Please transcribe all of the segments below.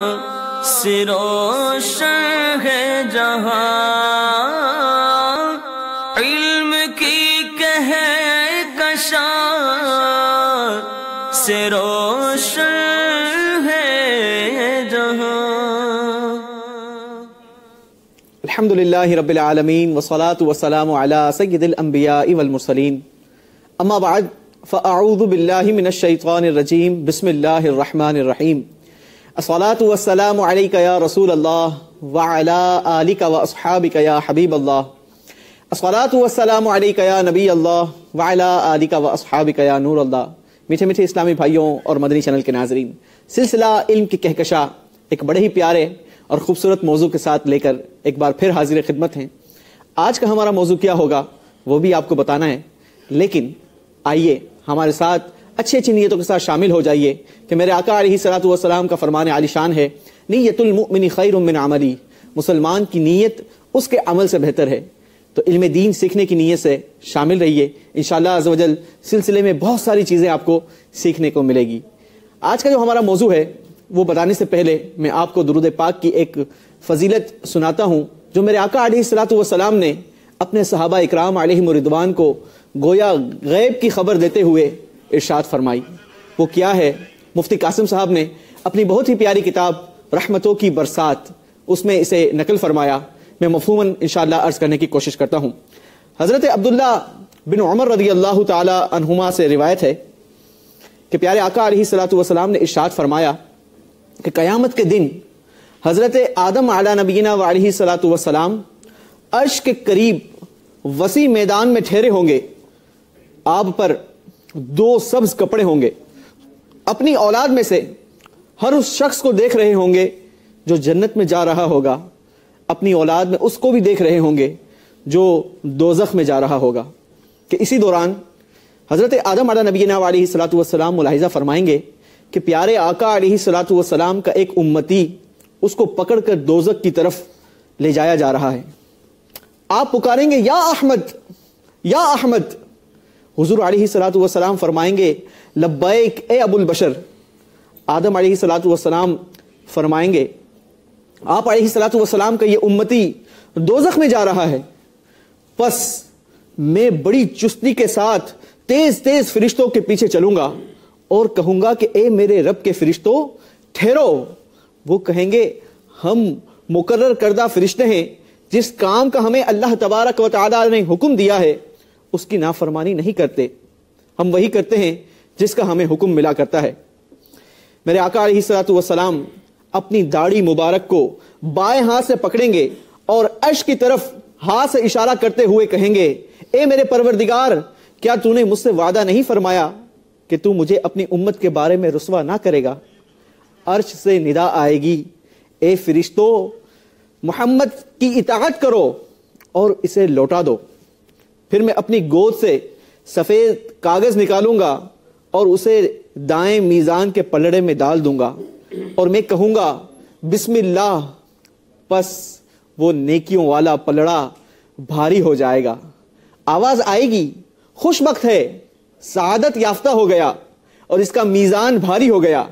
سے روشن ہے جہاں، علم کی کہکشاں سے روشن ہے جہاں۔ الحمدللہ رب العالمین والصلاة والسلام علی سید الانبیاء والمرسلین، اما بعد فاعوذ باللہ من الشیطان الرجیم، بسم اللہ الرحمن الرحیم۔ الصلاة والسلام علیک یا رسول اللہ وعلی آلک واصحابک یا حبیب اللہ۔ الصلاة والسلام علیک یا نبی اللہ وعلی آلک واصحابک یا نور اللہ۔ میٹھے میٹھے اسلامی بھائیوں اور مدنی چینل کے ناظرین، سلسلہ علم کی کہکشاں ایک بڑے ہی پیارے اور خوبصورت موضوع کے ساتھ لے کر ایک بار پھر حاضر خدمت ہیں۔ آج کا ہمارا موضوع کیا ہوگا وہ بھی آپ کو بتانا ہے، لیکن آئیے ہمارے ساتھ اچھی اچھی نیتوں کے ساتھ شامل ہو جائیے کہ میرے آقا علیہ الصلوۃ والسلام کا فرمان عالی شان ہے، نیت المؤمن خیر من عملی، مسلمان کی نیت اس کے عمل سے بہتر ہے۔ تو علم دین سیکھنے کی نیت سے شامل رہیے، انشاءاللہ عز و جل سلسلے میں بہت ساری چیزیں آپ کو سیکھنے کو ملے گی۔ آج کا جو ہمارا موضوع ہے وہ بتانے سے پہلے میں آپ کو درود پاک کی ایک فضیلت سناتا ہوں جو میرے آقا علیہ الصلوۃ والسلام نے اپنے صحابہ اکرام علیہم رضوان کو گویا غیب کی خبر دیتے ہوئے ارشاد فرمائی۔ وہ کیا ہے؟ مفتی قاسم صاحب نے اپنی بہت ہی پیاری کتاب رحمتوں کی برسات اس میں اسے نقل فرمایا، میں مفہوماً انشاءاللہ عرض کرنے کی کوشش کرتا ہوں۔ حضرت عبداللہ بن عمر رضی اللہ تعالی عنہما سے روایت ہے کہ پیارے آقا علیہ الصلوۃ والسلام نے ارشاد فرمایا کہ قیامت کے دن حضرت آدم علی نبینا وعلیہ الصلوۃ والسلام عرش کے قریب وسیع میدان میں ٹھہرے ہوں گے، آپ پر دو سبز کپڑے ہوں گے، اپنی اولاد میں سے ہر اس شخص کو دیکھ رہے ہوں گے جو جنت میں جا رہا ہوگا، اپنی اولاد میں اس کو بھی دیکھ رہے ہوں گے جو دوزخ میں جا رہا ہوگا۔ کہ اسی دوران حضرت آدم علیہ نبینا علیہ الصلوۃ والسلام ملاحظہ فرمائیں گے کہ پیارے آقا علیہ الصلوۃ والسلام کا ایک امتی اس کو پکڑ کر دوزخ کی طرف لے جایا جا رہا ہے۔ آپ پکاریں گے یا احمد یا احمد، حضور علیہ الصلوۃ والسلام فرمائیں گے لبیک اے ابو البشر۔ آدم علیہ الصلوۃ والسلام فرمائیں گے آپ علیہ الصلوۃ والسلام کا یہ امتی دوزخ میں جا رہا ہے، پس میں بڑی چستی کے ساتھ تیز تیز فرشتوں کے پیچھے چلوں گا اور کہوں گا کہ اے میرے رب کے فرشتوں ٹھہرو۔ وہ کہیں گے ہم مقرر کردہ فرشتے ہیں، جس کام کا ہمیں اللہ تبارک و تعالی نے حکم دیا ہے اس کی نافرمانی نہیں کرتے، ہم وہی کرتے ہیں جس کا ہمیں حکم ملا کرتا ہے۔ میرے آقا علیہ الصلوۃ والسلام اپنی داڑھی مبارک کو بائیں ہاتھ سے پکڑیں گے اور عرش کی طرف ہاتھ سے اشارہ کرتے ہوئے کہیں گے اے میرے پروردگار، کیا تو نے مجھ سے وعدہ نہیں فرمایا کہ تو مجھے اپنی امت کے بارے میں رسوا نہ کرے گا؟ عرش سے ندا آئے گی اے فرشتوں، محمد کی اطاعت کرو اور اسے لوٹا دو۔ پھر میں اپنی گود سے سفید کاغذ نکالوں گا اور اسے دائیں میزان کے پلڑے میں ڈال دوں گا اور میں کہوں گا بسم اللہ، پس وہ نیکیوں والا پلڑا بھاری ہو جائے گا، آواز آئے گی خوش بخت ہے، سعادت یافتہ ہو گیا اور اس کا میزان بھاری ہو گیا،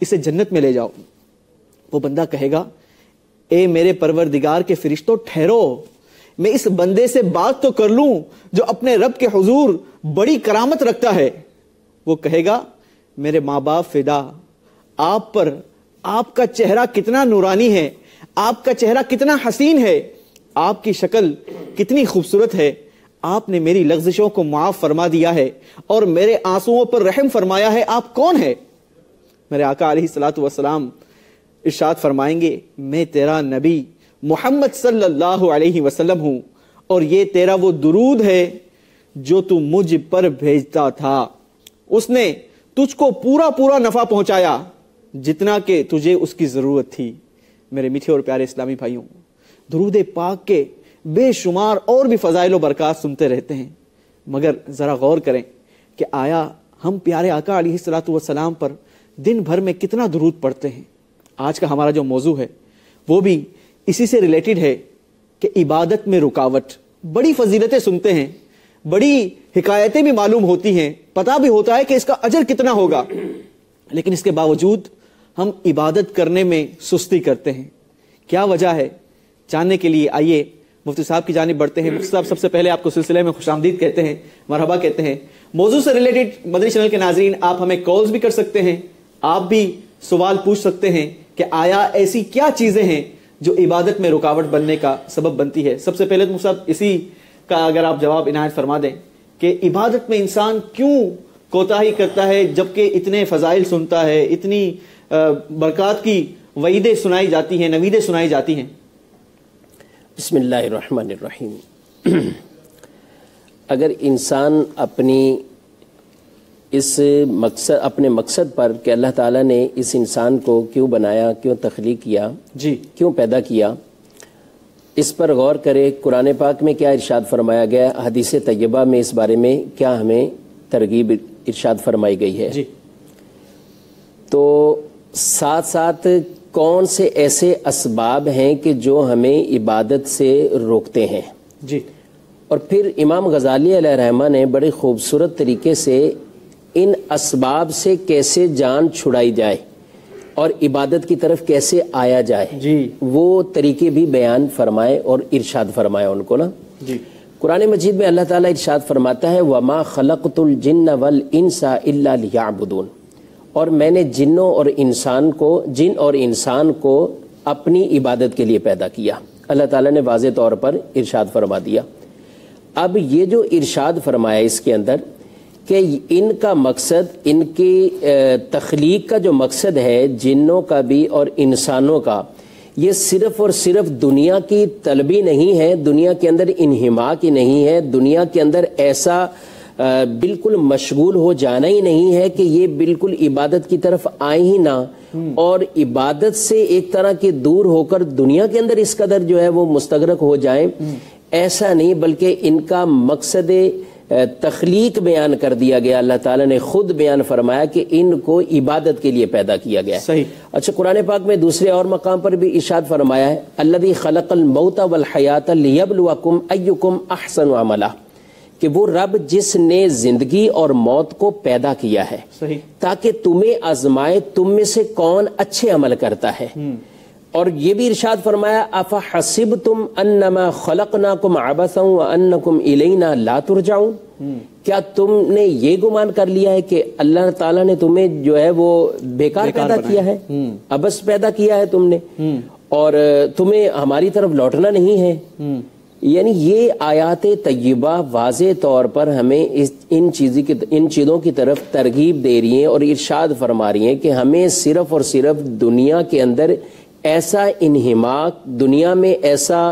اسے جنت میں لے جاؤ۔ وہ بندہ کہے گا اے میرے پروردگار کے فرشتوں ٹھہرو، میں اس بندے سے بات تو کر لوں جو اپنے رب کے حضور بڑی کرامت رکھتا ہے۔ وہ کہے گا میرے ماں باپ فدا، آپ پر آپ کا چہرہ کتنا نورانی ہے، آپ کا چہرہ کتنا حسین ہے، آپ کی شکل کتنی خوبصورت ہے، آپ نے میری لغزشوں کو معاف فرما دیا ہے اور میرے آنسوؤں پر رحم فرمایا ہے، آپ کون ہے؟ میرے آقا علیہ الصلوۃ والسلام ارشاد فرمائیں گے میں تیرا نبی محمد صلی اللہ علیہ وسلم ہوں اور یہ تیرا وہ درود ہے جو تو مجھ پر بھیجتا تھا، اس نے تجھ کو پورا پورا نفع پہنچایا جتنا کہ تجھے اس کی ضرورت تھی۔ میرے میٹھے اور پیارے اسلامی بھائیوں، درود پاک کے بے شمار اور بھی فضائل و برکات سنتے رہتے ہیں، مگر ذرا غور کریں کہ آیا ہم پیارے آقا علیہ الصلوۃ والسلام پر دن بھر میں کتنا درود پڑھتے ہیں؟ آج کا ہمارا جو موضوع ہے وہ بھی اسی سے ریلیٹڈ ہے کہ عبادت میں رکاوٹ۔ بڑی فضیلتیں سنتے ہیں، بڑی حکایتیں بھی معلوم ہوتی ہیں، پتہ بھی ہوتا ہے کہ اس کا اجر کتنا ہوگا، لیکن اس کے باوجود ہم عبادت کرنے میں سستی کرتے ہیں؟ کیا وجہ ہے؟ جاننے کے لیے آئیے مفتی صاحب کی جانب بڑھتے ہیں۔ مفتی صاحب سب سے پہلے آپ کو سلسلے میں خوش آمدید کہتے ہیں، مرحبا کہتے ہیں۔ موضوع سے ریلیٹڈ مدنی چینل کے ناظرین آپ ہمیں کالز بھی کر سکتے ہیں، آپ بھی سوال پوچھ سکتے ہیں کہ آیا ایسی کیا چیزیں ہیں جو عبادت میں رکاوٹ بننے کا سبب بنتی ہے۔ سب سے پہلے تو مفتی صاحب اسی کا اگر آپ جواب عنایت فرما دیں کہ عبادت میں انسان کیوں کوتاہی کرتا ہے جبکہ اتنے فضائل سنتا ہے، اتنی برکات کی وعیدیں سنائی جاتی ہیں، نویدیں سنائی جاتی ہیں۔ بسم اللہ الرحمن الرحیم۔ اگر انسان اپنے مقصد پر کہ اللہ تعالیٰ نے اس انسان کو کیوں بنایا، کیوں تخلیق کیا، کیوں پیدا کیا، اس پر غور کرے۔ قرآن پاک میں کیا ارشاد فرمایا گیا، حدیث طیبہ میں اس بارے میں کیا ہمیں ترغیب ارشاد فرمائی گئی ہے، تو ساتھ ساتھ کون سے ایسے اسباب ہیں کہ جو ہمیں عبادت سے روکتے ہیں، اور پھر امام غزالی علیہ رحمہ نے بڑے خوبصورت طریقے سے ان اسباب سے کیسے جان چھڑائی جائے اور عبادت کی طرف کیسے آیا جائے، وہ طریقے بھی بیان فرمائے اور ارشاد فرمایا ان کو نا۔ قرآن مجید میں اللہ تعالیٰ ارشاد فرماتا ہے وَمَا خَلَقْتُ الْجِنَّ وَالْإِنسَ إِلَّا لِيَعْبُدُونَ، اور میں نے جن اور انسان کو اپنی عبادت کے لیے پیدا کیا۔ اللہ تعالیٰ نے واضح طور پر ارشاد فرما دیا۔ اب یہ جو ارشاد فرمایا اس کے اندر کہ ان کا مقصد، ان کی تخلیق کا جو مقصد ہے جنوں کا بھی اور انسانوں کا، یہ صرف اور صرف دنیا کی طلبی نہیں ہے، دنیا کے اندر انہماک ہی نہیں ہے، دنیا کے اندر ایسا بالکل مشغول ہو جانا ہی نہیں ہے کہ یہ بالکل عبادت کی طرف آئے ہی نہ، اور عبادت سے ایک طرح کے دور ہو کر دنیا کے اندر اس قدر جو ہے وہ مستغرق ہو جائیں، ایسا نہیں، بلکہ ان کا مقصد تخلیق بیان کر دیا گیا۔ اللہ تعالیٰ نے خود بیان فرمایا کہ ان کو عبادت کے لیے پیدا کیا گیا ہے۔ اچھا، قرآن پاک میں دوسرے اور مقام پر بھی ارشاد فرمایا ہے الذی خلق الموت والحیات لیبلوکم ایکم احسن عملا، کہ وہ رب جس نے زندگی اور موت کو پیدا کیا ہے تاکہ تمہیں آزمائے تم میں سے کون اچھے عمل کرتا ہے۔ اور یہ بھی ارشاد فرمایا افحسبتم انما خلقناکم عبثا وانکم الینا لا ترجعون، کیا تم نے یہ گمان کر لیا ہے کہ اللہ تعالیٰ نے تمہیں جو ہے وہ بیکار پیدا کیا ہے، عبث پیدا کیا ہے تم نے، اور تمہیں ہماری طرف لوٹنا نہیں ہے۔ یعنی یہ آیات طیبہ واضح طور پر ہمیں ان چیزوں کی طرف ترغیب دے رہی ہیں اور ارشاد فرما رہی ہیں کہ ہمیں صرف اور صرف دنیا کے اندر ایسا انہماک، دنیا میں ایسا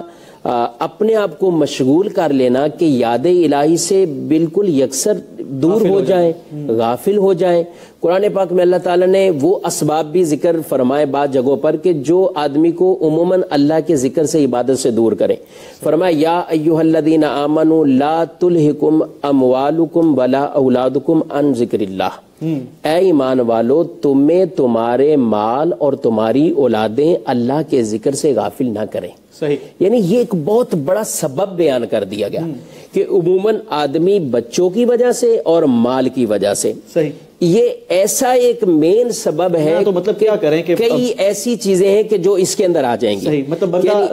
اپنے آپ کو مشغول کر لینا کہ یاد الہی سے بالکل یکسر دور ہو جائیں، غافل ہو جائیں۔ قرآن پاک میں اللہ تعالیٰ نے وہ اسباب بھی ذکر فرمائے بعض جگہوں پر کہ جو آدمی کو عموماً اللہ کے ذکر سے، عبادت سے دور کریں۔ فرمایا یا ایھا الذین آمنوا لا تلہکم اموالکم ولا اولادکم عن ذکر اللہ، اے ایمان والو تمہیں تمہارے مال اور تمہاری اولادیں اللہ کے ذکر سے غافل نہ کریں۔ یعنی یہ ایک بہت بڑا سبب بیان کر دیا گیا کہ عموماً آدمی بچوں کی وجہ سے اور مال کی وجہ سے، یہ ایسا ایک مین سبب ہے، تو مطلب کیا کریں کہ کئی ایسی چیزیں ہیں کہ جو اس کے اندر آ جائیں گی۔ مطلب بندہ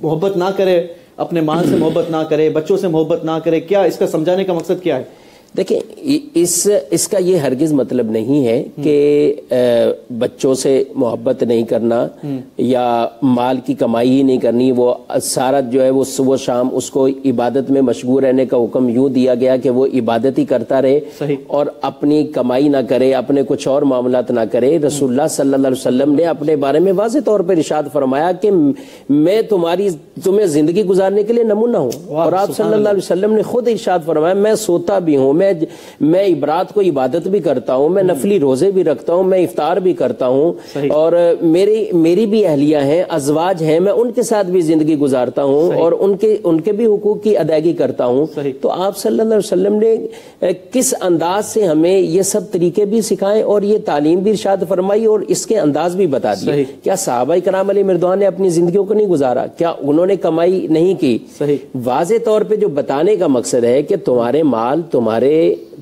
محبت نہ کرے، اپنے مال سے محبت نہ کرے، بچوں سے محبت نہ کرے، کیا اس کا سمجھانے کا مقصد کیا ہے؟ دیکھیں، اس کا یہ ہرگز مطلب نہیں ہے کہ بچوں سے محبت نہیں کرنا یا مال کی کمائی ہی نہیں کرنی، وہ سارا جو ہے وہ صبح شام اس کو عبادت میں مشغول رہنے کا حکم یوں دیا گیا کہ وہ عبادت ہی کرتا رہے اور اپنی کمائی نہ کرے، اپنے کچھ اور معاملات نہ کرے۔ رسول اللہ صلی اللہ علیہ وسلم نے اپنے بارے میں واضح طور پر ارشاد فرمایا کہ میں تمہیں زندگی گزارنے کے لیے نمونہ ہوں، اور آپ صلی اللہ علیہ وسلم نے خود ارشاد فرمایا میں سوتا بھی ہوں، میں عبادت کو عبادت بھی کرتا ہوں، میں نفلی روزے بھی رکھتا ہوں، میں افطار بھی کرتا ہوں، اور میری بھی اہلیہ ہیں، ازواج ہیں، میں ان کے ساتھ بھی زندگی گزارتا ہوں اور ان کے بھی حقوق کی ادائیگی کرتا ہوں۔ تو آپ صلی اللہ علیہ وسلم نے کس انداز سے ہمیں یہ سب طریقے بھی سکھائے اور یہ تعلیم بھی ارشاد فرمائی اور اس کے انداز بھی بتا دیے۔ کیا صحابہ کرام علیہ مردوان نے اپنی زندگیوں کو نہیں گزارا؟ کیا انہوں نے کمائی نہیں کی؟ واضح طور پہ جو بتانے کا مقصد ہے کہ تمہارے مال،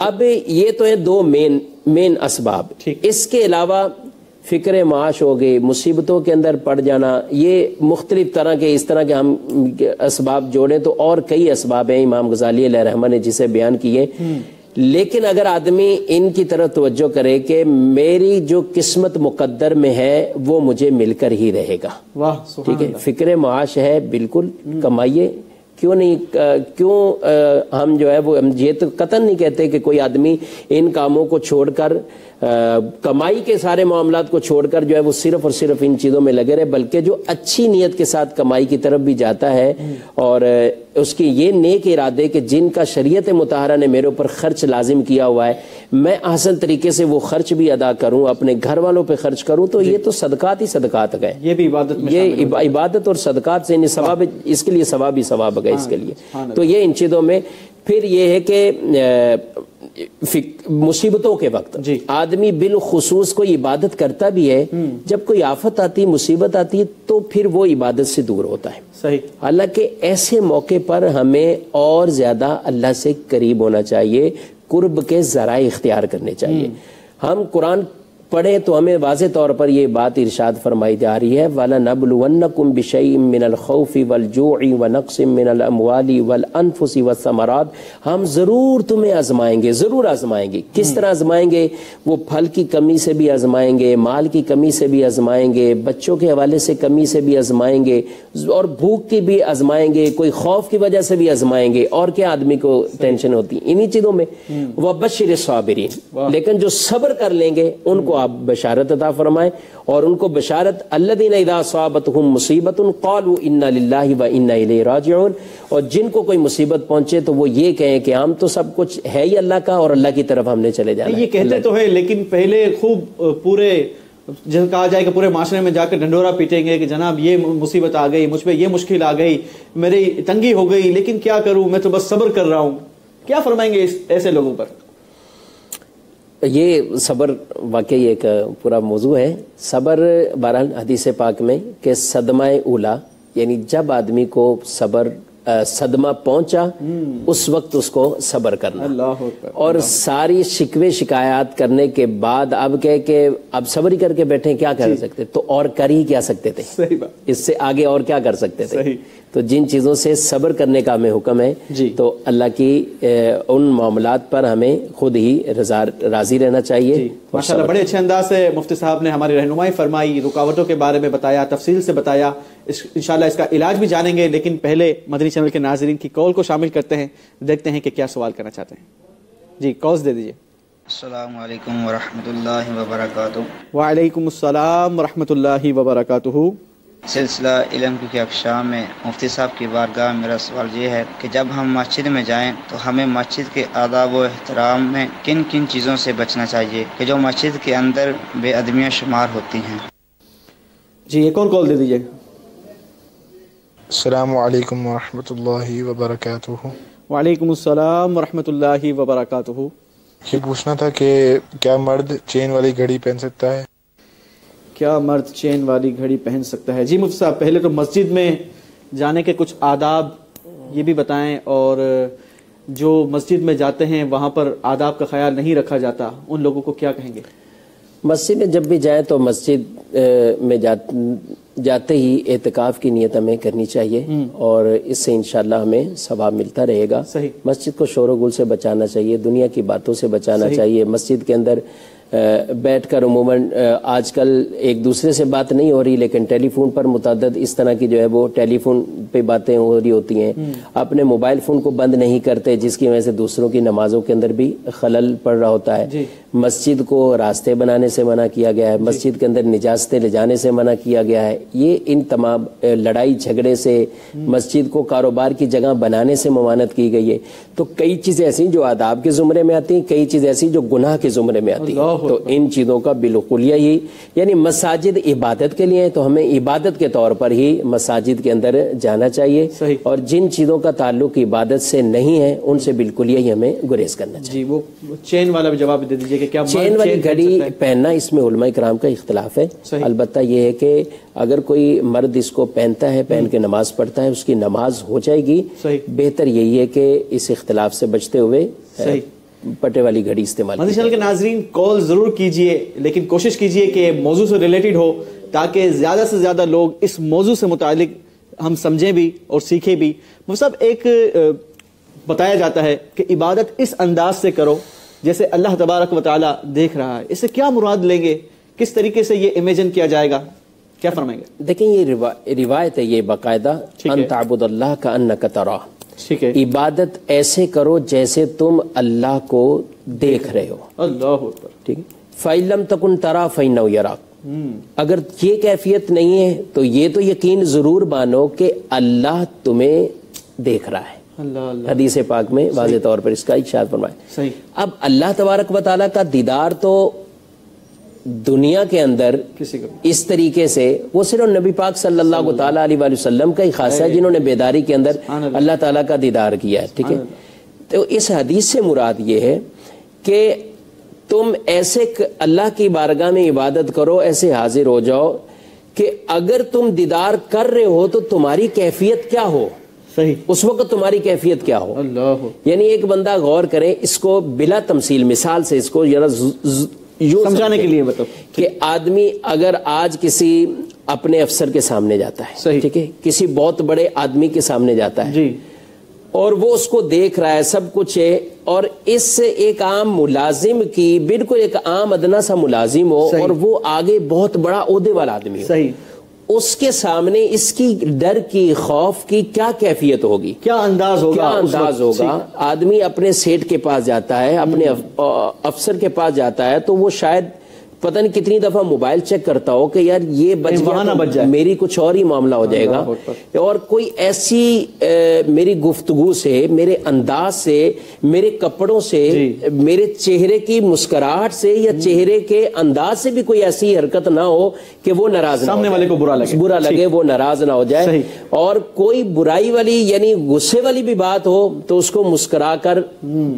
اب یہ تو ہے دو مین اسباب. اس کے علاوہ فکر معاش ہو گئی, مصیبتوں کے اندر پڑ جانا, یہ مختلف طرح کے اس طرح کے ہم اسباب جوڑیں تو اور کئی اسباب ہیں امام غزالی علیہ رحمہ نے جسے بیان کیے. لیکن اگر آدمی ان کی طرف توجہ کرے کہ میری جو قسمت مقدر میں ہے وہ مجھے مل کر ہی رہے گا, ٹھیک ہے, فکر معاش ہے, بالکل کمائیے, کیوں نہیں, کیوں ہم جو ہے وہ یہ تو قطعاً نہیں کہتے کہ کوئی آدمی ان کاموں کو چھوڑ کر کمائی کے سارے معاملات کو چھوڑ کر جو ہے وہ صرف اور صرف ان چیزوں میں لگے رہے, بلکہ جو اچھی نیت کے ساتھ کمائی کی طرف بھی جاتا ہے اور اس کی یہ نیک ارادے کہ جن کا شریعت مطہرہ نے میرے اوپر خرچ لازم کیا ہوا ہے میں احسن طریقے سے وہ خرچ بھی ادا کروں, اپنے گھر والوں پہ خرچ کروں, تو یہ تو صدقات ہی صدقات گئے, یہ بھی عبادت اور صدقات سے ثواب, اس کے لیے ثواب ہی ثواب گئے اس کے لیے. تو یہ ان چیزوں میں پھر یہ ہے کہ مصیبتوں کے وقت آدمی بالخصوص کوئی عبادت کرتا بھی ہے, جب کوئی آفت آتی, مصیبت آتی ہے تو پھر وہ عبادت سے دور ہوتا ہے. صحیح. حالانکہ ایسے موقع پر ہمیں اور زیادہ اللہ سے قریب ہونا چاہیے, قرب کے ذرائع اختیار کرنے چاہیے. ہم قرآن پڑھیں تو ہمیں واضح طور پر یہ بات ارشاد فرمائی جا رہی ہے, وَلَنَبْلُوَنَّكُمْ بِشَيْءٍ مِّنَ الْخَوْفِ وَالْجُوعِ وَنَقْصٍ مِّنَ الْأَمْوَالِ وَالْأَنفُسِ وَالثَّمَرَاتِ, ہم ضرور تمہیں آزمائیں گے, ضرور آزمائیں گے. کس طرح آزمائیں گے؟ وہ پھل کی کمی سے بھی آزمائیں گے, مال کی کمی سے بھی آزمائیں گے, بچوں کے حوالے سے کمی سے بھی آزمائیں گے, اور بھوک کی بھی آزمائیں گے, کوئی خوف کی وجہ سے بھی آزمائیں گے. اور کیا آدمی کو ٹینشن ہوتی انہی چیزوں میں. وَبَشِّرِ الصَّابِرِينَ, لیکن جو صبر کر لیں گے ان کو آپ بشارت عطا فرمائیں, اور ان کو بشارت الذین اذا اصابتهم مصیبت قالوا انا للہ وانا الیہ راجعون, اور جن کو کوئی مصیبت پہنچے تو وہ یہ کہیں کہ ہم تو سب کچھ ہے ہی اللہ کا اور اللہ کی طرف ہم نے چلے جانا ہے. یہ کہتے تو ہے لیکن پہلے خوب پورے جیسے کہا جائے کہ پورے معاشرے میں جا کے ڈنڈورا پیٹیں گے کہ جناب یہ مصیبت آ گئی, مجھ پہ یہ مشکل آ گئی, میری تنگی ہو گئی, لیکن کیا کروں, میں تو بس صبر کر رہا ہوں. کیا فرمائیں گے ایسے لوگوں پر؟ یہ صبر واقعی ایک پورا موضوع ہے. صبر بہرحال حدیث پاک میں کہ صدمہ اولا, یعنی جب آدمی کو صدمہ پہنچا اس وقت اس کو صبر کرنا, اور ساری شکوے شکایات کرنے کے بعد اب کہے کہ اب صبر ہی کر کے بیٹھیں, کیا کر سکتے, تو اور کر ہی کیا سکتے تھے, اس سے آگے اور کیا کر سکتے تھے. تو جن چیزوں سے صبر کرنے کا ہمیں حکم ہے تو اللہ کی ان معاملات پر ہمیں خود ہی راضی رہنا چاہیے. ماشاءاللہ بڑے اچھے انداز سے مفتی صاحب نے ہماری رہنمائی فرمائی, رکاوٹوں کے بارے میں بتایا, تفصیل سے بتایا. انشاءاللہ اس کا علاج بھی جانیں گے, لیکن پہلے مدنی چینل کے ناظرین کی کال کو شامل کرتے ہیں, دیکھتے ہیں کہ کیا سوال کرنا چاہتے ہیں. جی کالز دے دیجیے. السلام علیکم ورحمۃ اللہ وبرکاتہ. وعلیکم السلام ورحمۃ اللہ وبرکاتہ. سلسلہ علم کی اقسام میں مفتی صاحب کی بارگاہ میرا سوال یہ ہے کہ جب ہم مسجد میں جائیں تو ہمیں مسجد کے آداب و احترام میں کن کن چیزوں سے بچنا چاہیے کہ جو مسجد کے اندر بے ادبیاں شمار ہوتی ہیں؟ جی ایک اور کال دے دیجیے. السلام علیکم ورحمۃ اللہ وبرکاتہ. وعلیکم السلام ورحمۃ اللہ وبرکاتہ. یہ پوچھنا تھا کہ کیا مرد چین والی گھڑی پہن سکتا ہے؟ کیا مرد چین والی گھڑی پہن سکتا ہے؟ جی مفتی صاحب پہلے تو مسجد میں جانے کے کچھ آداب یہ بھی بتائیں, اور جو مسجد میں جاتے ہیں وہاں پر آداب کا خیال نہیں رکھا جاتا ان لوگوں کو کیا کہیں گے؟ مسجد میں جب بھی جائیں تو مسجد میں جاتے ہی اعتکاف کی نیت ہمیں کرنی چاہیے, اور اس سے انشاءاللہ ہمیں ثواب ملتا رہے گا. مسجد کو شور و گل سے بچانا چاہیے, دنیا کی باتوں سے بچانا چاہیے. مسجد کے اندر بیٹھ کر عموماً آج کل ایک دوسرے سے بات نہیں ہو رہی, لیکن ٹیلی فون پر متعدد اس طرح کی جو ہے وہ ٹیلی فون پہ باتیں ہو رہی ہوتی ہیں. اپنے موبائل فون کو بند نہیں کرتے, جس کی وجہ سے دوسروں کی نمازوں کے اندر بھی خلل پڑ رہا ہوتا ہے. مسجد کو راستے بنانے سے منع کیا گیا ہے, مسجد کے اندر نجاستیں لے جانے سے منع کیا گیا ہے. یہ ان تمام لڑائی جھگڑے سے مسجد کو کاروبار کی جگہ بنانے سے ممانعت کی گئی ہے. تو کئی چیزیں ایسی جو آداب کے زمرے میں آتی ہیں, کئی چیزیں ایسی جو گناہ کے زمرے میں آتی ہیں. تو ان چیزوں کا بالکل یہی, یعنی مساجد عبادت کے لیے ہیں تو ہمیں عبادت کے طور پر ہی مساجد کے اندر جانا چاہیے, اور جن چیزوں کا تعلق عبادت سے نہیں ہے ان سے بالکل یہی ہمیں گریز کرنا چاہیے. جی وہ چین والا بھی جواب دے دیجیے کہ کیا چین والی گھڑی پہننا, اس میں علماء کرام کا اختلاف ہے. البتہ یہ ہے کہ اگر کوئی مرد اس کو پہنتا ہے, پہن کے نماز پڑھتا ہے, اس کی نماز ہو جائے گی. بہتر یہی ہے کہ اس اختلاف سے بچتے ہوئے پٹے والی گھڑی استعمال مدنی چینل کے ناظرین کال ضرور کیجئے، لیکن کوشش کیجئے کہ موضوع سے ریلیٹڈ ہو تاکہ زیادہ سے زیادہ لوگ اس موضوع سے متعلق ہم سمجھیں بھی اور سیکھیں بھی۔ وہ سب ایک بتایا جاتا ہے کہ عبادت اس انداز سے کرو جیسے اللہ تبارک و تعالیٰ دیکھ رہا ہے، اس سے کیا مراد لیں گے، کس طریقے سے یہ امیجن کیا جائے گا، کیا فرمائیں گے؟ دیکھیں یہ روایت ہے، یہ باقاعدہ ان تعبد اللہ کأنک تراہ، ٹھیک ہے، عبادت ایسے کرو جیسے تم اللہ کو دیکھ رہے ہو، اللہ اکبر، ٹھیک ہے، فَإِن لَمْ تَكُنْ تَرَىٰ فَإِنَّهُ يَرَاكَ، اگر یہ کیفیت نہیں ہے تو یہ تو یقین ضرور مانو کہ اللہ تمہیں دیکھ رہا ہے۔ اللہ اللہ، حدیث پاک میں واضح طور پر اس کا ارشاد فرمائے۔ صحیح۔ اب اللہ تبارک و تعالیٰ کا دیدار تو دنیا کے اندر کسی کو اس طریقے سے وہ صرف نبی پاک صلی اللہ تعالیٰ علیہ وآلہ وسلم کا ہی خاصہ ہے جنہوں نے بیداری کے اندر اللہ تعالیٰ کا دیدار کیا ہے، ٹھیک ہے۔ تو اس حدیث سے مراد یہ ہے کہ تم ایسے اللہ کی بارگاہ میں عبادت کرو، ایسے حاضر ہو جاؤ کہ اگر تم دیدار کر رہے ہو تو تمہاری کیفیت کیا ہو، صحیح، اس وقت تمہاری کیفیت کیا ہو۔ اللہ، یعنی ایک بندہ غور کرے اس کو بلا تمثیل مثال سے اس کو یوں سمجھانے کے لیے مطلب کہ آدمی اگر آج کسی اپنے افسر کے سامنے جاتا ہے، صحیح، ٹھیک ہے، کسی بہت بڑے آدمی کے سامنے جاتا ہے جی، اور وہ اس کو دیکھ رہا ہے، سب کچھ ہے، اور اس سے ایک عام ملازم کی بالکل ایک عام ادنا سا ملازم ہو اور وہ آگے بہت بڑا عہدے والا آدمی ہو، صحیح، اس کے سامنے اس کی ڈر کی، خوف کی کیا کیفیت ہوگی، کیا انداز ہوگا، کیا انداز ہوگا۔ آدمی اپنے سیٹ کے پاس جاتا ہے، اپنے افسر کے پاس جاتا ہے تو وہ شاید پتہ نہیں کتنی دفعہ موبائل چیک کرتا ہو کہ یار یہ بچ گیا میری کچھ اور ہی معاملہ ہو جائے گا، اور کوئی ایسی میری گفتگو سے، میرے انداز سے، میرے کپڑوں سے، میرے چہرے کی مسکراہٹ سے یا چہرے کے انداز سے بھی کوئی ایسی حرکت نہ ہو کہ وہ ناراض نہ ہو، سامنے والے کو برا لگے، وہ ناراض نہ ہو جائے، اور کوئی برائی والی یعنی غصے والی بھی بات ہو تو اس کو مسکرا کر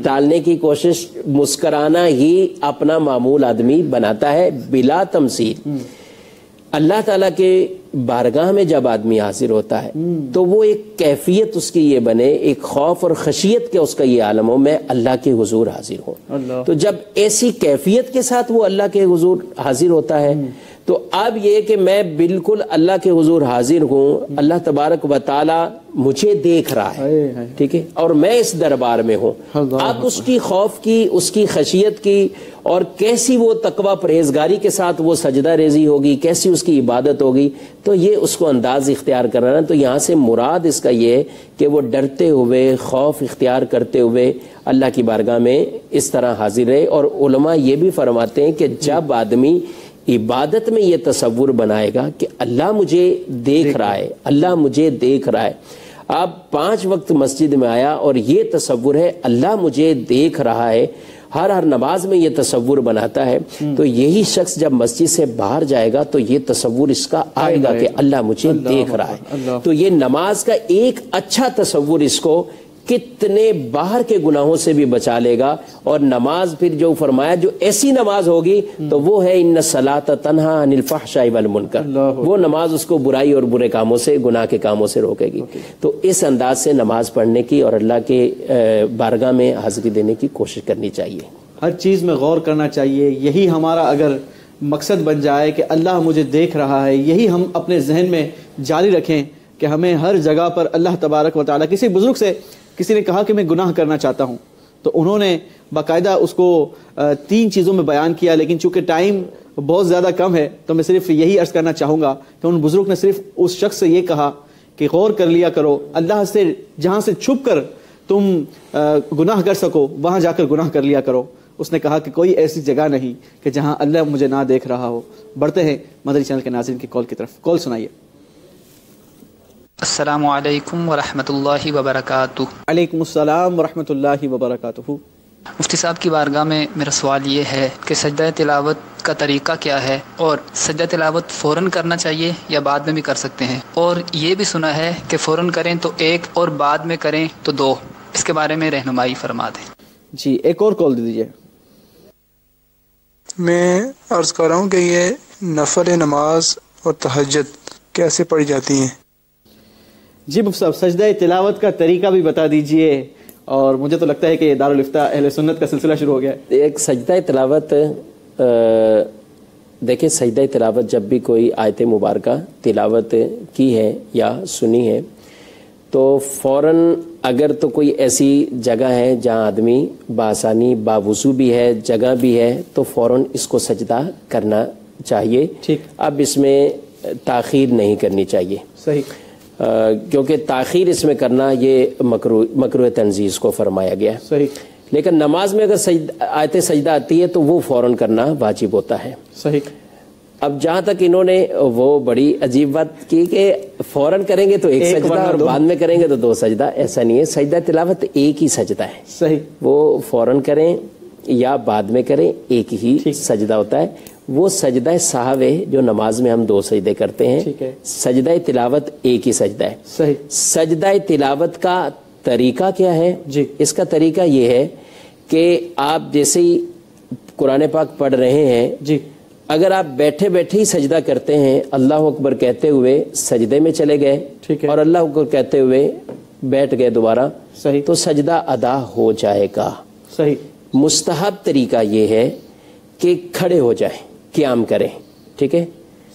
ٹالنے کی کوشش، مسکرانا ہی اپنا معمول آدمی بناتا ہے بلا تمثیل۔ اللہ تعالیٰ کے بارگاہ میں جب آدمی حاضر ہوتا ہے تو وہ ایک کیفیت اس کی یہ بنے، ایک خوف اور خشیت کے اس کا یہ عالم ہو، میں اللہ کے حضور حاضر ہوں۔ تو جب ایسی کیفیت کے ساتھ وہ اللہ کے حضور حاضر ہوتا ہے تو اب یہ کہ میں بالکل اللہ کے حضور حاضر ہوں، اللہ تبارک و تعالی مجھے دیکھ رہا ہے، ٹھیک ہے، اور میں اس دربار میں ہوں۔ اب اس کی خوف کی، اس کی خشیت کی، اور کیسی وہ تقوی پرہیزگاری کے ساتھ وہ سجدہ ریزی ہوگی، کیسی اس کی عبادت ہوگی، تو یہ اس کو انداز اختیار کرنا۔ تو یہاں سے مراد اس کا یہ ہے کہ وہ ڈرتے ہوئے، خوف اختیار کرتے ہوئے اللہ کی بارگاہ میں اس طرح حاضر رہے۔ اور علماء یہ بھی فرماتے ہیں کہ جب آدمی عبادت میں یہ تصور بنائے گا کہ اللہ مجھے دیکھ رہا ہے، اللہ مجھے دیکھ رہا ہے، اب 5 وقت مسجد میں آیا اور یہ تصور ہے اللہ مجھے دیکھ رہا ہے، ہر نماز میں یہ تصور بناتا ہے، تو یہی شخص جب مسجد سے باہر جائے گا تو یہ تصور اس کا آئے گا کہ اللہ مجھے دیکھ رہا ہے۔ تو یہ نماز کا ایک اچھا تصور اس کو کتنے باہر کے گناہوں سے بھی بچا لے گا۔ اور نماز پھر جو فرمایا جو ایسی نماز ہوگی تو وہ ہے ان الصلاۃ تنہی عن الفحشاء والمنکر، وہ نماز اس کو برائی اور برے کاموں سے، گناہ کے کاموں سے روکے گی۔ تو اس انداز سے نماز پڑھنے کی اور اللہ کے بارگاہ میں حاضری دینے کی کوشش کرنی چاہیے، ہر چیز میں غور کرنا چاہیے۔ یہی ہمارا اگر مقصد بن جائے کہ اللہ مجھے دیکھ رہا ہے، یہی ہم اپنے ذہن میں جاری رکھیں کہ ہمیں ہر جگہ پر اللہ تبارک و تعالیٰ، کسی بزرگ سے کسی نے کہا کہ میں گناہ کرنا چاہتا ہوں تو انہوں نے باقاعدہ اس کو 3 چیزوں میں بیان کیا، لیکن چونکہ ٹائم بہت زیادہ کم ہے تو میں صرف یہی عرض کرنا چاہوں گا کہ ان بزرگ نے صرف اس شخص سے یہ کہا کہ غور کر لیا کرو، اللہ سے جہاں سے چھپ کر تم گناہ کر سکو وہاں جا کر گناہ کر لیا کرو۔ اس نے کہا کہ کوئی ایسی جگہ نہیں کہ جہاں اللہ مجھے نہ دیکھ رہا ہو۔ بڑھتے ہیں مدنی چینل کے ناظرین کی کال کی طرف، کال سنائیے۔ السلام علیکم ورحمۃ اللہ وبرکاتہ۔ علیکم السلام ورحمۃ اللہ وبرکاتہ۔ مفتی صاحب کی بارگاہ میں میرا سوال یہ ہے کہ سجدہ تلاوت کا طریقہ کیا ہے، اور سجدہ تلاوت فوراً کرنا چاہیے یا بعد میں بھی کر سکتے ہیں، اور یہ بھی سنا ہے کہ فوراً کریں تو 1 اور بعد میں کریں تو 2، اس کے بارے میں رہنمائی فرما دیں۔ جی ایک اور کال دے دیجیے۔ میں عرض کر رہا ہوں کہ یہ نفل نماز اور تہجد کیسے پڑھی جاتی ہیں؟ جی مفتی صاحب سجدہ تلاوت کا طریقہ بھی بتا دیجئے اور مجھے تو لگتا ہے کہ دارالفتاء اہل سنت کا سلسلہ شروع ہو گیا ہے. ایک سجدہ تلاوت، دیکھیں سجدہ تلاوت جب بھی کوئی آیت مبارکہ تلاوت کی ہے یا سنی ہے تو فوراً اگر تو کوئی ایسی جگہ ہے جہاں آدمی بآسانی باوضو بھی ہے، جگہ بھی ہے، تو فوراً اس کو سجدہ کرنا چاہیے. ٹھیک. اب اس میں تاخیر نہیں کرنی چاہیے. صحیح. کیونکہ تاخیر اس میں کرنا یہ مکروہ تنزیہ کو فرمایا گیا ہے. صحیح. لیکن نماز میں اگر آیت سجدہ آتی ہے تو وہ فوراً کرنا واجب ہوتا ہے. صحیح. اب جہاں تک انہوں نے وہ بڑی عجیب بات کی کہ فوراً کریں گے تو ایک سجدہ اور بعد میں کریں گے تو 2 سجدہ، ایسا نہیں ہے. سجدہ تلاوت ایک ہی سجدہ ہے. صحیح. وہ فوراً کریں یا بعد میں کریں ایک ہی سجدہ ہوتا ہے. وہ سجدہ سہو ہے جو نماز میں ہم 2 سجدے کرتے ہیں. سجدہ تلاوت ایک ہی سجدہ ہے. صحیح. سجدہ تلاوت کا طریقہ کیا ہے؟ جی. اس کا طریقہ یہ ہے کہ آپ جیسے ہی قرآن پاک پڑھ رہے ہیں، جی، اگر آپ بیٹھے بیٹھے ہی سجدہ کرتے ہیں، اللہ اکبر کہتے ہوئے سجدے میں چلے گئے اور اللہ اکبر کہتے ہوئے بیٹھ گئے دوبارہ، صحیح، تو سجدہ ادا ہو جائے گا. صحیح. مستحب طریقہ یہ ہے کہ کھڑے ہو جائیں، قیام کریں. ٹھیک ہے.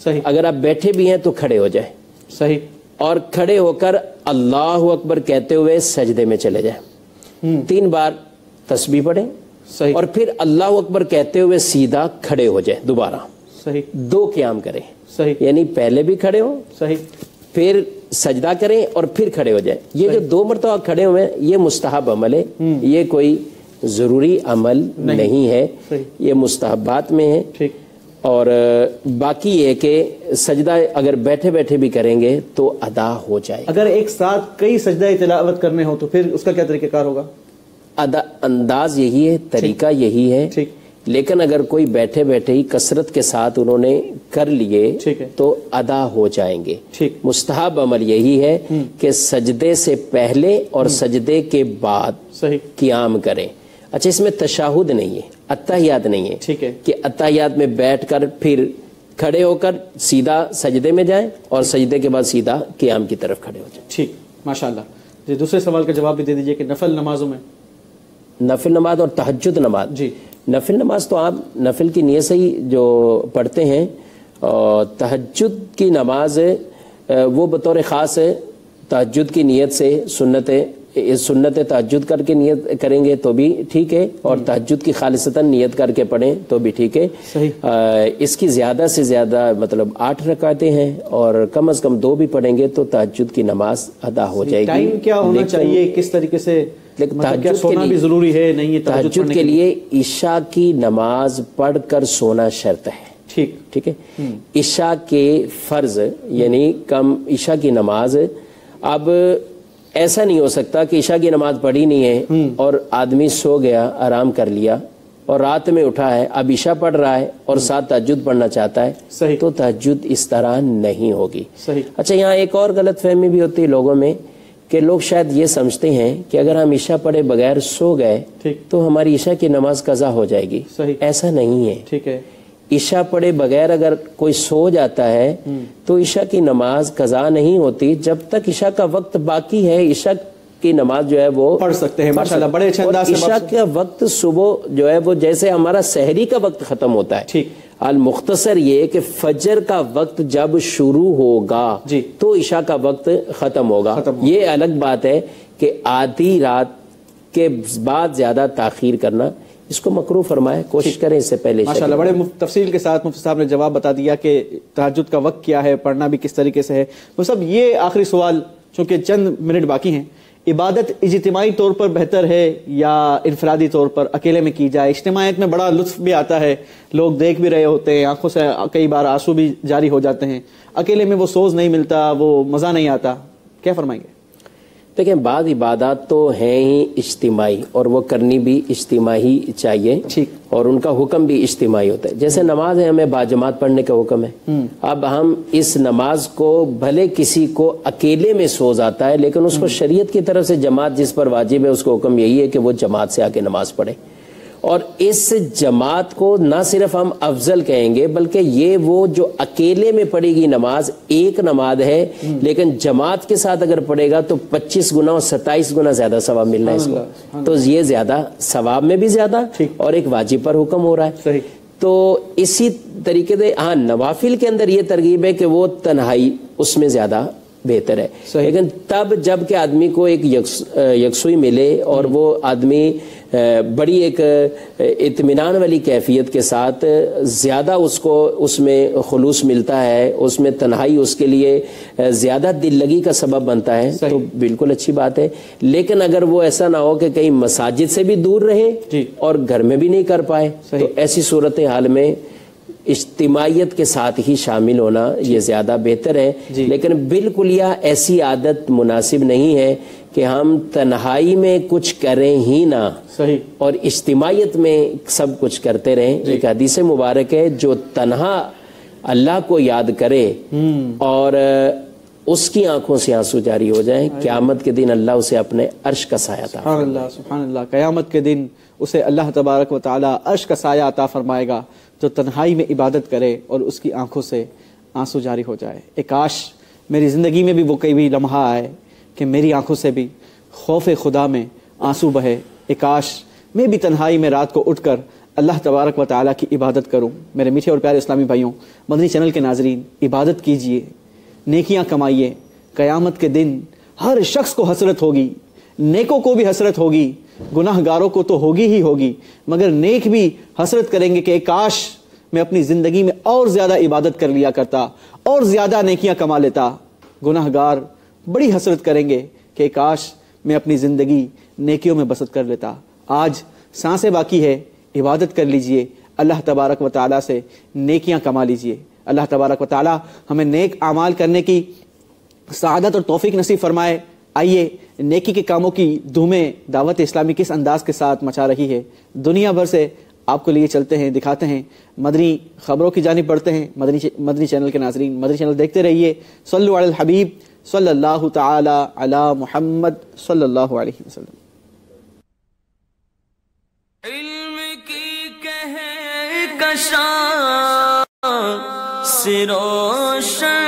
صحیح. اگر آپ بیٹھے بھی ہیں تو کھڑے ہو جائیں. صحیح. اور کھڑے ہو کر اللہ اکبر کہتے ہوئے سجدے میں چلے جائیں. 3 بار تسبیح پڑھیں. صحیح. اور پھر اللہ اکبر کہتے ہوئے سیدھا کھڑے ہو جائیں دوبارہ. صحیح. 2 قیام کریں. صحیح. یعنی پہلے بھی کھڑے ہوں، صحیح، پھر سجدہ کریں اور پھر کھڑے ہو جائیں. یہ جو 2 مرتبہ کھڑے ہوئے یہ مستحب عمل ہے. یہ کوئی ضروری عمل نہیں ہے. یہ مستحبات میں ہے. ٹھیک. اور باقی یہ کہ سجدہ اگر بیٹھے بیٹھے بھی کریں گے تو ادا ہو جائے. اگر ایک ساتھ کئی سجدہ تلاوت کرنے ہو تو پھر اس کا کیا طریقہ کار ہوگا؟ انداز یہی ہے، طریقہ یہی ہے. ٹھیک. لیکن اگر کوئی بیٹھے بیٹھے ہی کثرت کے ساتھ انہوں نے کر لیے تو ادا ہو جائیں گے. مستحب عمل یہی ہے کہ سجدے سے پہلے اور سجدے کے بعد قیام کریں. اچھا، اس میں تشہد نہیں ہے، اتحیات نہیں ہے. ٹھیک ہے. کہ اتحیات میں بیٹھ کر پھر کھڑے ہو کر سیدھا سجدے میں جائیں اور سجدے کے بعد سیدھا قیام کی طرف کھڑے ہو جائیں. ٹھیک، ماشاءاللہ. جی، دوسرے سوال کا جواب بھی دے دیجئے کہ نفل نمازوں میں، نفل نماز اور تہجد نماز. جی. نفل نماز تو آپ نفل کی نیت سے ہی جو پڑھتے ہیں. تہجد کی نماز وہ بطور خاص ہے تہجد کی نیت سے سنت تہجد کر کے نیت کریں گے تو بھی ٹھیک ہے، اور تہجد کی خالصتاً نیت کر کے پڑھیں تو بھی ٹھیک ہے. اس کی زیادہ سے زیادہ مطلب 8 رکعتیں ہیں اور کم از کم 2 بھی پڑھیں گے تو تہجد کی نماز ادا ہو جائے گی. ٹائم کیا ہونا چاہیے، کس طریقے سے؟ لیکن سونا بھی ضروری ہے نہیں ہے؟ تہجد کے لیے عشاء کی نماز پڑھ کر سونا شرط ہے. ٹھیک ہے. عشاء کے فرض یعنی کم عشاء کی نماز، اب ایسا نہیں ہو سکتا کہ عشاء کی نماز پڑھی نہیں ہے اور آدمی سو گیا، آرام کر لیا اور رات میں اٹھا ہے، اب عشاء پڑھ رہا ہے اور ساتھ تہجد پڑھنا چاہتا ہے، تو تہجد اس طرح نہیں ہوگی. اچھا، یہاں ایک اور غلط فہمی بھی ہوتی ہے لوگوں میں کہ لوگ شاید یہ سمجھتے ہیں کہ اگر ہم عشاء پڑھے بغیر سو گئے تو ہماری عشاء کی نماز قضا ہو جائے گی. ایسا نہیں ہے. ٹھیک ہے. عشاء پڑھے بغیر اگر کوئی سو جاتا ہے تو عشاء کی نماز قضا نہیں ہوتی. جب تک عشاء کا وقت باقی ہے عشاء کی نماز جو ہے وہ پڑھ سکتے ہیں. ماشاءاللہ، بڑے اچھے انداز سے. عشاء کا وقت صبح جو ہے وہ جیسے ہمارا سحری کا وقت ختم ہوتا ہے. المختصر یہ کہ فجر کا وقت جب شروع ہوگا تو عشاء کا وقت ختم ہوگا. یہ الگ بات ہے کہ آدھی رات کے بعد زیادہ تاخیر کرنا اس کو مکروہ فرمایا. کوشش کریں اس سے پہلے. ماشاءاللہ، بڑے تفصیل کے ساتھ مفتی صاحب نے جواب بتا دیا کہ تہجد کا وقت کیا ہے، پڑھنا بھی کس طریقے سے ہے. وہ سب یہ آخری سوال، چونکہ چند منٹ باقی ہیں، عبادت اجتماعی طور پر بہتر ہے یا انفرادی طور پر اکیلے میں کی جائے؟ اجتماعیت میں بڑا لطف بھی آتا ہے، لوگ دیکھ بھی رہے ہوتے ہیں، آنکھوں سے کئی بار آنسو بھی جاری ہو جاتے ہیں. اکیلے میں وہ سوز نہیں ملتا، وہ مزہ نہیں آتا. کیا فرمائیں گے؟ دیکھیں، بعض عبادات تو ہیں ہی اجتماعی اور وہ کرنی بھی اجتماعی چاہیے. اور ان کا حکم بھی اجتماعی ہوتا ہے. جیسے نماز ہے، ہمیں باجماعت پڑھنے کا حکم ہے. اب ہم اس نماز کو بھلے کسی کو اکیلے میں سوز آتا ہے لیکن اس کو شریعت کی طرف سے جماعت جس پر واجب ہے اس کو حکم یہی ہے کہ وہ جماعت سے آ کے نماز پڑھے. اور اس جماعت کو نہ صرف ہم افضل کہیں گے بلکہ یہ وہ جو اکیلے میں پڑھے گی نماز ایک نماز ہے لیکن جماعت کے ساتھ اگر پڑھے گا تو 25 گنا اور 27 گنا زیادہ ثواب ملنا ہے اس کو. تو یہ زیادہ ثواب میں بھی زیادہ اور ایک واجب پر حکم ہو رہا ہے. تو اسی طریقے سے ہاں نوافل کے اندر یہ ترغیب ہے کہ وہ تنہائی اس میں زیادہ بہتر ہے. لیکن تب جب کہ آدمی کو ایک یکسوئی ملے اور وہ آدمی بڑی ایک اطمینان والی کیفیت کے ساتھ زیادہ اس کو اس میں خلوص ملتا ہے, اس میں تنہائی اس کے لیے زیادہ دل لگی کا سبب بنتا ہے, تو بالکل اچھی بات ہے. لیکن اگر وہ ایسا نہ ہو کہ کہیں مساجد سے بھی دور رہے اور گھر میں بھی نہیں کر پائے, تو ایسی صورتحال میں اجتماعیت کے ساتھ ہی شامل ہونا یہ زیادہ بہتر ہے. لیکن بالکل یہ ایسی عادت مناسب نہیں ہے کہ ہم تنہائی میں کچھ کریں ہی نہ اور اجتماعیت میں سب کچھ کرتے رہیں. ایک حدیث مبارک ہے, جو تنہا اللہ کو یاد کرے اور اس کی آنکھوں سے آنسو جاری ہو جائیں, قیامت کے دن اللہ اسے اپنے عرش کا سایہ عطا فرمائے گا. سبحان اللہ. قیامت کے دن اسے اللہ تبارک و تعالی عرش کا سایہ عطا فرمائے گا جو تنہائی میں عبادت کرے اور اس کی آنکھوں سے آنسو جاری ہو جائے. کاش میری زندگی میں بھی وہ کئی لمحہ آئے کہ میری آنکھوں سے بھی خوف خدا میں آنسو بہے. کاش میں بھی تنہائی میں رات کو اٹھ کر اللہ تبارک و تعالیٰ کی عبادت کروں. میرے میٹھے اور پیارے اسلامی بھائیوں, مدنی چینل کے ناظرین, عبادت کیجئے, نیکیاں کمائیے. قیامت کے دن ہر شخص کو حسرت ہوگی, نیکوں کو بھی حسرت ہوگی, گناہ گاروں کو تو ہوگی ہی ہوگی, مگر نیک بھی حسرت کریں گے کہ کاش میں اپنی زندگی میں اور زیادہ عبادت کر لیا کرتا, اور زیادہ نیکیاں کما لیتا. گناہ گار بڑی حسرت کریں گے کہ کاش میں اپنی زندگی نیکیوں میں بسر کر لیتا. آج سانسیں باقی ہے, عبادت کر لیجئے, اللہ تبارک و تعالیٰ سے نیکیاں کما لیجئے. اللہ تبارک و تعالیٰ ہمیں نیک اعمال کرنے کی سعادت اور توفیق نصیب فرمائے. آئیے نیکی کے کاموں کی دھومیں دعوت اسلامی کس انداز کے ساتھ مچا رہی ہے, دنیا بھر سے آپ کو لیے چلتے ہیں, دکھاتے ہیں. مدنی خبروں کی جانب بڑھتے ہیں. مدنی چینل کے ناظرین, مدنی چینل دیکھتے رہیے. صلو علی الحبیب صلی اللہ تعالی علی محمد صلی اللہ علیہ وسلم. علم کی کہکشاں سے روشن